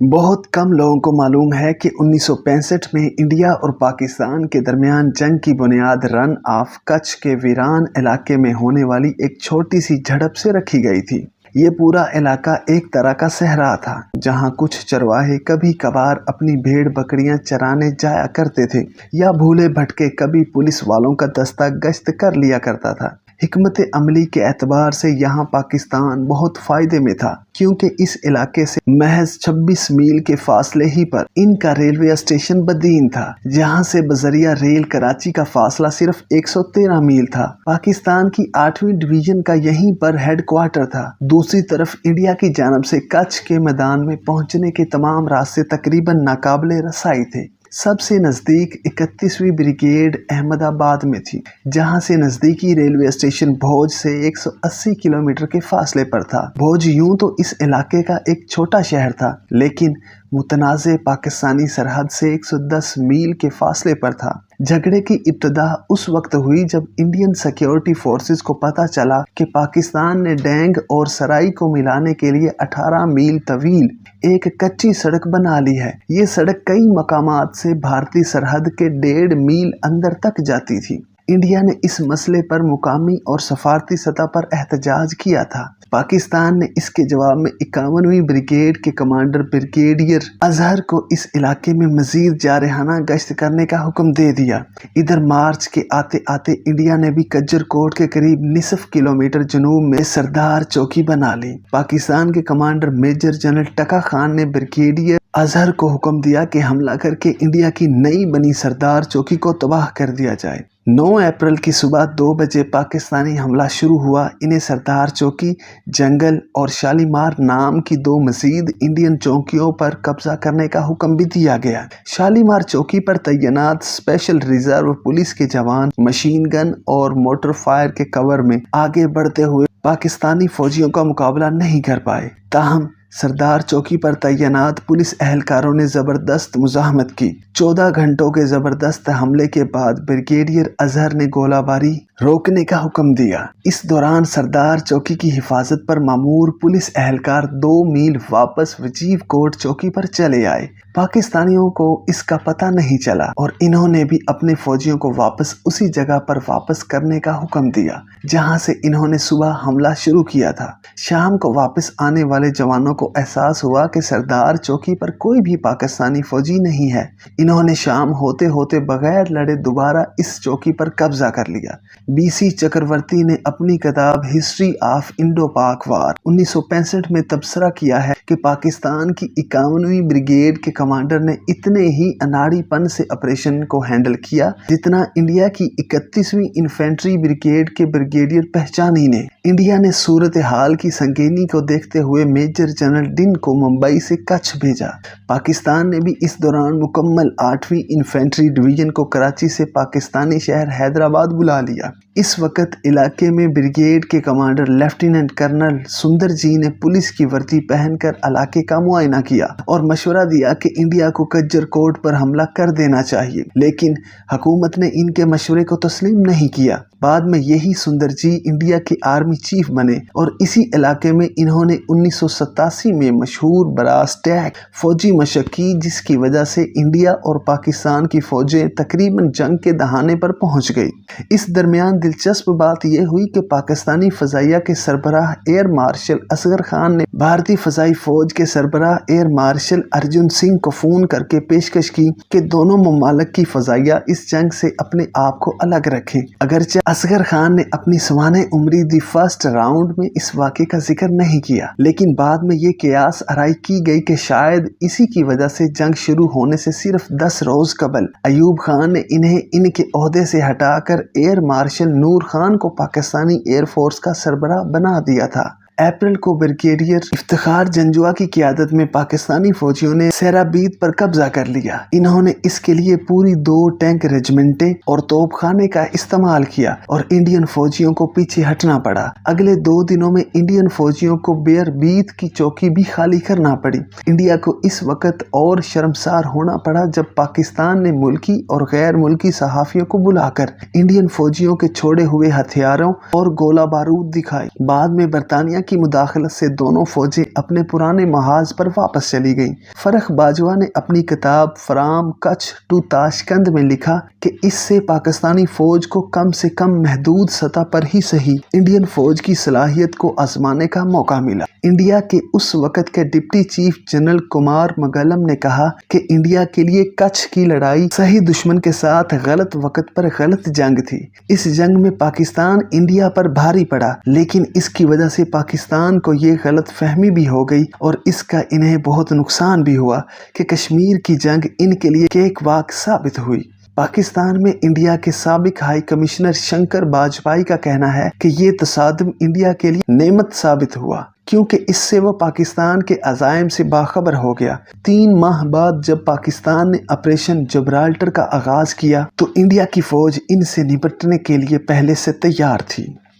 بہت کم لوگوں کو معلوم ہے کہ 1965 میں انڈیا اور پاکستان کے درمیان جنگ کی بنیاد رن آف کچھ کے ویران علاقے میں ہونے والی ایک چھوٹی سی جھڑپ سے رکھی گئی تھی۔ یہ پورا علاقہ ایک طرح کا صحرا تھا جہاں کچھ چرواہے کبھی کبھار اپنی بھیڑ بکریاں چرانے جایا کرتے تھے یا بھولے بھٹکے کبھی پولیس والوں کا دستہ گشت کر لیا کرتا تھا۔ حکمت عملی کے اعتبار سے یہاں پاکستان بہت فائدے میں تھا کیونکہ اس علاقے سے محض 26 میل کے فاصلے ہی پر ان کا ریلوے اسٹیشن بدین تھا، جہاں سے بذریعہ ریل کراچی کا فاصلہ صرف 113 میل تھا۔ پاکستان کی 8ویں ڈویژن کا یہیں پر ہیڈ کوارٹر تھا۔ دوسری طرف انڈیا کی جانب سے کچھ کے میدان میں پہنچنے کے تمام راستے تقریباً ناقابل رسائی تھے۔ سب سے نزدیک 31ویں بریگیڈ احمد آباد میں تھی، جہاں سے نزدیکی ریلوے اسٹیشن بھوج سے 180 کلومیٹر کے فاصلے پر تھا۔ بھوج یوں تو اس علاقے کا ایک چھوٹا شہر تھا، لیکن متنازع پاکستانی سرحد سے 110 میل کے فاصلے پر تھا۔ جھگڑے کی ابتدا اس وقت ہوئی جب انڈین سیکیورٹی فورسز کو پتہ چلا کہ پاکستان نے ڈینگ اور سرائی کو ملانے کے لیے 18 میل طویل ایک کچی سڑک بنا لی ہے۔ یہ سڑک کئی مقامات سے بھارتی سرحد کے 1.5 میل اندر تک جاتی تھی۔ انڈیا نے اس مسئلے پر مقامی اور سفارتی سطح پر احتجاج کیا تھا۔ پاکستان نے اس کے جواب میں 51ویں بریگیڈ کے کمانڈر بریگیڈیئر اظہر کو اس علاقے میں مزید جارحانہ گشت کرنے کا حکم دے دیا۔ ادھر مارچ کے آتے آتے انڈیا نے بھی کجر کوٹ کے قریب نصف کلومیٹر جنوب میں سردار چوکی بنا لی۔ پاکستان کے commander major general Tikka Khan نے بریگیڈیئر اظہر کو حکم دیا کہ حملہ کر کے انڈیا کی نئی بنی سردار چوکی کو تباہ کر دیا جائے۔ 9 اپریل کی صبح 2 بجے پاکستانی حملہ شروع ہوا۔ انہیں سردار چوکی، جنگل اور شالیمار نام کی 2 مزید انڈین چوکیوں پر قبضہ کرنے کا حکم بھی دیا گیا۔ شالیمار چوکی پر تعینات اسپیشل ریزرو پولیس کے جوان مشین گن اور موٹر فائر کے کور میں آگے بڑھتے ہوئے پاکستانی فوجیوں کا مقابلہ نہیں کر پائے۔ تاہم سردار چوکی پر تعینات پولیس اہلکاروں نے زبردست مزاحمت کی۔ 14 گھنٹوں کے زبردست حملے کے بعد بریگیڈیئر اظہر نے گولہ باری روکنے کا حکم دیا۔ اس دوران سردار چوکی کی حفاظت پر مامور پولیس اہلکار 2 میل واپس وجیو کوٹ چوکی پر چلے آئے۔ پاکستانیوں کو اس کا پتہ نہیں چلا اور انہوں نے بھی اپنے فوجیوں کو واپس اسی جگہ پر واپس کرنے کا حکم دیا جہاں سے انہوں نے صبح حملہ شروع کیا تھا۔ شام کو واپس آنے والے جوانوں کو احساس ہوا کہ سردار چوکی پر کوئی بھی پاکستانی فوجی نہیں ہے۔ انہوں نے شام ہوتے ہوتے بغیر لڑے دوبارہ اس چوکی پر قبضہ کر لیا۔ BC چکرورتی نے اپنی کتاب ہسٹری آف انڈو پاک وار 1965 میں تبصرہ کیا ہے کہ پاکستان کی 51ویں بریگیڈ کے کمانڈر نے اتنے ہی اناڑی پن سے آپریشن کو ہینڈل کیا جتنا انڈیا کی 31ویں انفینٹری بریگیڈ کے بریگیڈیئر پہچانی نے۔ انڈیا نے صورتحال کی سنگینی کو دیکھتے ہوئے میجر جنرل ڈن کو ممبئی سے کچھ بھیجا۔ پاکستان نے بھی اس دوران مکمل 8ویں انفینٹری ڈویژن کو کراچی سے پاکستانی شہر حیدرآباد بلا لیا۔ اس وقت علاقے میں بریگیڈ کے کمانڈر لیفٹیننٹ کرنل سندر جی نے پولیس کی وردی پہن کر علاقے کا معائنہ کیا اور مشورہ دیا کہ انڈیا کو کجر کوٹ پر حملہ کر دینا چاہیے، لیکن حکومت نے ان کے مشورے کو تسلیم نہیں کیا۔ بعد میں یہی سندر جی انڈیا کے آرمی چیف بنے اور اسی علاقے میں انہوں نے 1987 میں مشہور براس ٹیک فوجی مشق کی، جس کی وجہ سے انڈیا اور پاکستان کی فوجیں تقریباً جنگ کے دہانے پر پہنچ گئی۔ اس درمیان دلچسپ بات یہ ہوئی کہ پاکستانی فضائیہ کے سربراہ ایئر مارشل اصغر خان نے بھارتی فضائی فوج کے سربراہ ایئر مارشل ارجن سنگھ کو فون کر کے پیشکش کی کہ دونوں ممالک کی فضائیہ اس جنگ سے اپنے آپ کو الگ رکھیں۔ اگرچہ اصغر خان نے اپنی سوانح عمری دی فرسٹ راؤنڈ میں اس واقعے کا ذکر نہیں کیا، لیکن بعد میں یہ قیاس آرائی کی گئی کہ شاید اسی کی وجہ سے جنگ شروع ہونے سے صرف 10 روز قبل ایوب خان نے انہیں ان کے عہدے سے ہٹا کر ایئر مارشل نور خان کو پاکستانی ایئر فورس کا سربراہ بنا دیا تھا۔ اپریل کو بریگیڈیئر افتخار جنجوا کی قیادت میں پاکستانی فوجیوں نے سیرابید پر قبضہ کر لیا۔ انہوں نے اس کے لیے پوری 2 ٹینک ریجمنٹیں اور توپ خانے کا استعمال کیا اور انڈین فوجیوں کو پیچھے ہٹنا پڑا۔ اگلے 2 دنوں میں انڈین فوجیوں کو بیئر بیت کی چوکی بھی خالی کرنا پڑی۔ انڈیا کو اس وقت اور شرمسار ہونا پڑا جب پاکستان نے ملکی اور غیر ملکی صحافیوں کو بلا کر انڈین فوجیوں کے چھوڑے ہوئے ہتھیاروں اور گولہ بارود دکھائے۔ بعد میں برطانیہ کی مداخلت سے دونوں فوجیں اپنے پرانے محاذ پر واپس چلی گئیں۔ فرخ باجوہ نے اپنی کتاب فرام کچھ ٹو تاشقند میں لکھا کہ اس سے پاکستانی فوج کو کم سے کم محدود سطح پر ہی صحیح انڈین فوج کی صلاحیت کو آزمانے کا موقع ملا۔ انڈیا کے اس وقت کے ڈپٹی چیف جنرل کمار مگلم نے کہا کہ انڈیا کے لیے کچھ کی لڑائی صحیح دشمن کے ساتھ غلط وقت پر غلط جنگ تھی۔ اس جنگ میں پاکستان انڈیا پر بھاری پڑا، لیکن اس کی وجہ سے پاکستان کو یہ غلط فہمی بھی ہو گئی اور اس کا انہیں بہت نقصان بھی ہوا کہ کشمیر کی جنگ ان کے لیے کیک واک ثابت ہوئی۔ پاکستان میں انڈیا کے سابق ہائی کمشنر شنکر باجپائی کا کہنا ہے کہ یہ تصادم انڈیا کے لیے نعمت ثابت ہوا، کیونکہ اس سے وہ پاکستان کے عزائم سے باخبر ہو گیا۔ 3 ماہ بعد جب پاکستان نے آپریشن جبرالٹر کا آغاز کیا تو انڈیا کی فوج ان سے نپٹنے کے لیے پہلے سے تیار تھی۔